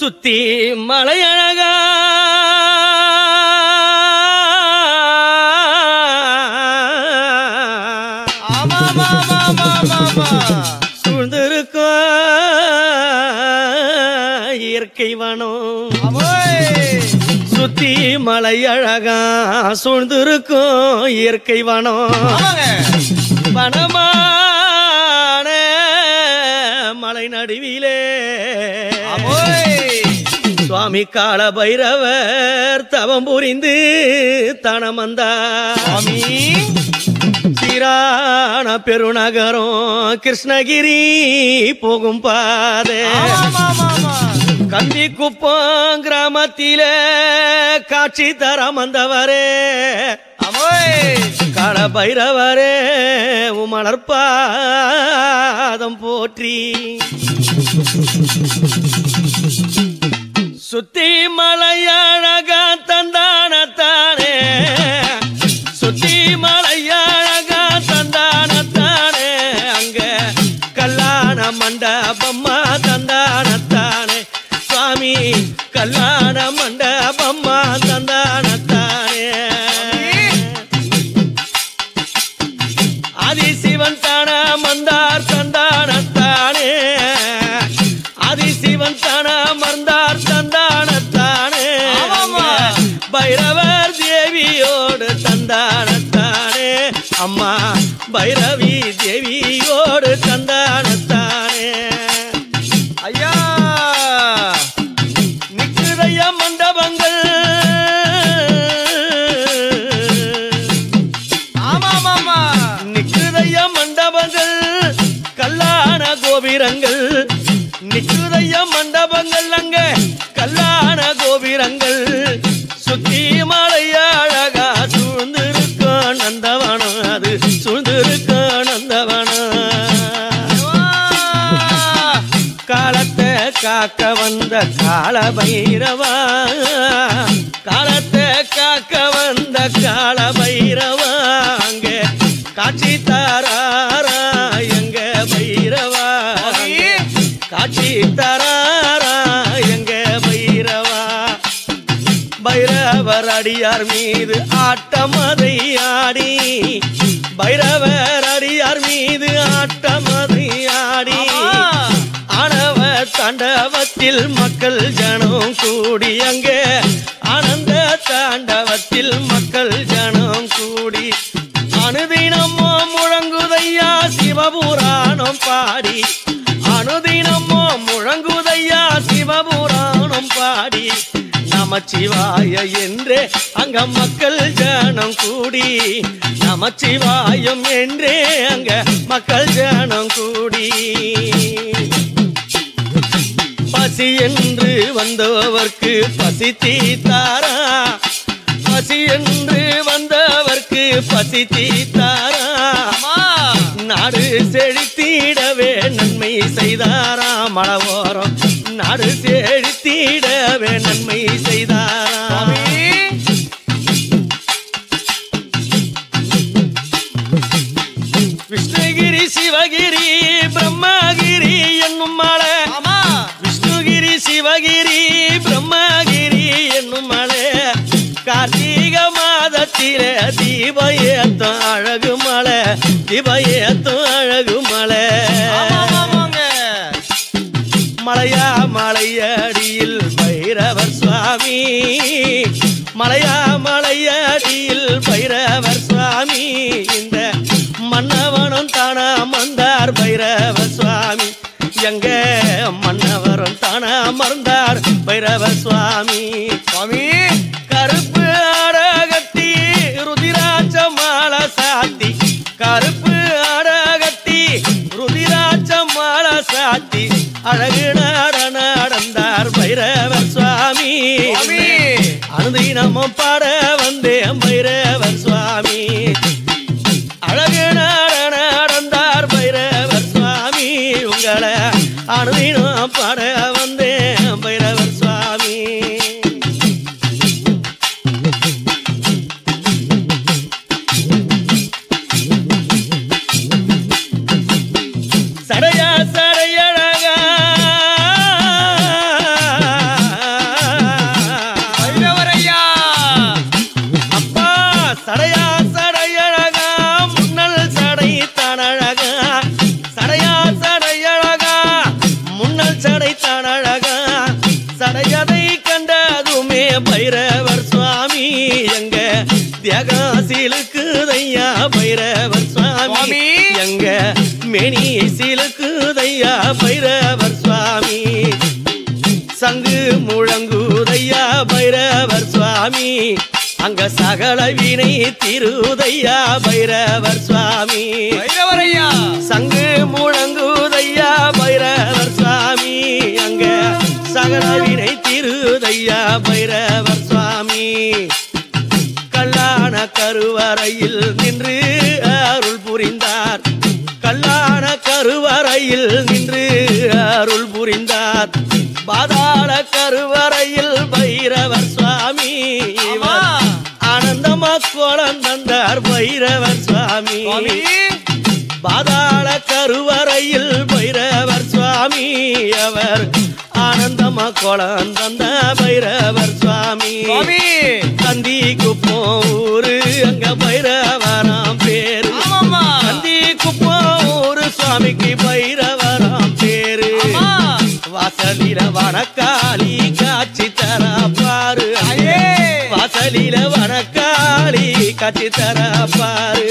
சுத்தி மலையழகா சூழ்ந்திருக்கும் இயற்கை வனம் சுத்தி மலையழகா சூழ்ந்திருக்கும் இயற்கை வனம் வனமான மலை நடுவிலே சுவாமி கால பைரவர் தவம் புரிந்து தனம் வந்தார் சீரான பெருநகரம் கிருஷ்ணகிரி போகும் பாதை கந்தி குப்பம் கிராமத்திலே காட்சி தரம் வந்தவரே கால பைரவரே உமலர்பாதம் போற்றி சுத்தி மலையழகா தந்தானத்தானே சுத்தி மலையழகா தந்தானத்தானே அங்க கல்யாண மண்டபம்மா தந்தானத்தானே சுவாமி கல்யாண மண்டபம்மா தந்தானத்தானே ஆதிசிவன் தான மந்தார் தந்தானத்தானே ஆதிசிவன் தான மந்தார் தந்தானத்தானே பைரவர் தேவியோடு தந்தானத்தானே அம்மா பைரவி தேவியோடு தந்தானத்தானே ஐயா நிக்குதைய மண்டபங்கள் நிக்குதைய மண்டபங்கள் கல்யாண கோபுரங்கள் நிக்குதைய மண்டபங்கள் அங்க கல்யாண கோபுரங்கள் சுத்தி மலையழகா சூழ்ந்திருக்க நந்தவனம் அது சூழ்ந்திருக்க நந்தவனம் காலத்தை காக்க வந்த கால பைரவா காலத்தை காக்க வந்த கால பைரவா அங்க காட்சி தாராரா எங்க பைரவா காட்சி தாராரா எங்க பைரவா பைரவர் அடியார் மீது ஆட்டமதை ஆடி பைரவர் அடியார் மீது ஆட்டமதை ஆடி ஆணவ தாண்டவத்தில் மக்கள் ஜனம் கூடி அங்கே ஆனந்த தாண்டவத்தில் மக்கள் ஜனம் கூடி அனுதினமோ முழங்குதையா சிவபுராணம் பாடி அனுதினமோ முழங்குதையா சிவபுராணம் பாடி நமச்சிவாய என்றே அங்க மக்கள் ஜனம் கூடி நமச்சிவாயம் என்றே அங்க மக்கள் ஜனம் கூடி பசி என்று வந்தவர்க்கு பசி தீத்தாரா பசி என்று வந்தவர்க்கு பசி தீத்தாரா நாடு செழித்திடவே நன்மை செய்தாரா மலவோரம் நாடு செழித்திடவே நன்மை செய்தாரா விஷ்ணுகிரி சிவகிரி பிரம்மகிரி என்னும் மலை விஷ்ணுகிரி சிவகிரி பிரம்மகிரி என்னும் மலை கார்த்திக மாதத்திலே தீபயேத்தும் அழகு மலை தீபயேத்தும் அழகு மலை மலையா மலையடியில் பைரவர் சுவாமி மலையா மலையடியில் பைரவர் சுவாமி இந்த மன்னவனும் தானா மந்தார் பைரவர் சுவாமி எங்க மன்னவரும் தானா மறந்தார் பைரவர் சுவாமி சுவாமி கருப்பு ஆடகட்டி ருதிராட்ச மாலை சாத்தி கருப்பு ஆடகட்டி ருதிராட்ச மாலை சாத்தி அழகு நடந்தார் பைரவர் சுவாமி அனுதினமும் பாட வந்தேன் பைரவர் சுவாமி அழகு நடந்தார் பைரவர் சுவாமி உங்களை அனுதினம் பாட வந்தேன் பைரவர் சுவாமி சடையா சடையழகா முழங்குதையா பைரவர் சுவாமி அங்க சகல வினை திருதையா பைரவர் சுவாமி பைரவரையா சங்கு முழங்குதையா பைரவர் சுவாமி அங்க சகல வினை திருதையா பைரவர் சுவாமி கல்லான கருவறையில் நின்று அருள் புரிந்தார் கல்லான கருவறையில் நின்று அருள் புரிந்தார் பாதாள கருவறையில் பைரவர் சுவாமி ஆனந்தமா கோலம் தந்தார் பைரவர் சுவாமி பாதாள கருவறையில் பைரவர் சுவாமி அவர் ஆனந்தமா கோலம் தந்த பைரவர் சுவாமி கந்தி குப்பம் ஊரு அங்க பைரவராம் பேரு கந்தி குப்பம் ஊரு சுவாமிக்கு பைரவராம் பேரு வாசலில வனக்காளி காட்சி தர பாரு வாசலில வனக்காளி காட்சி தர பாரு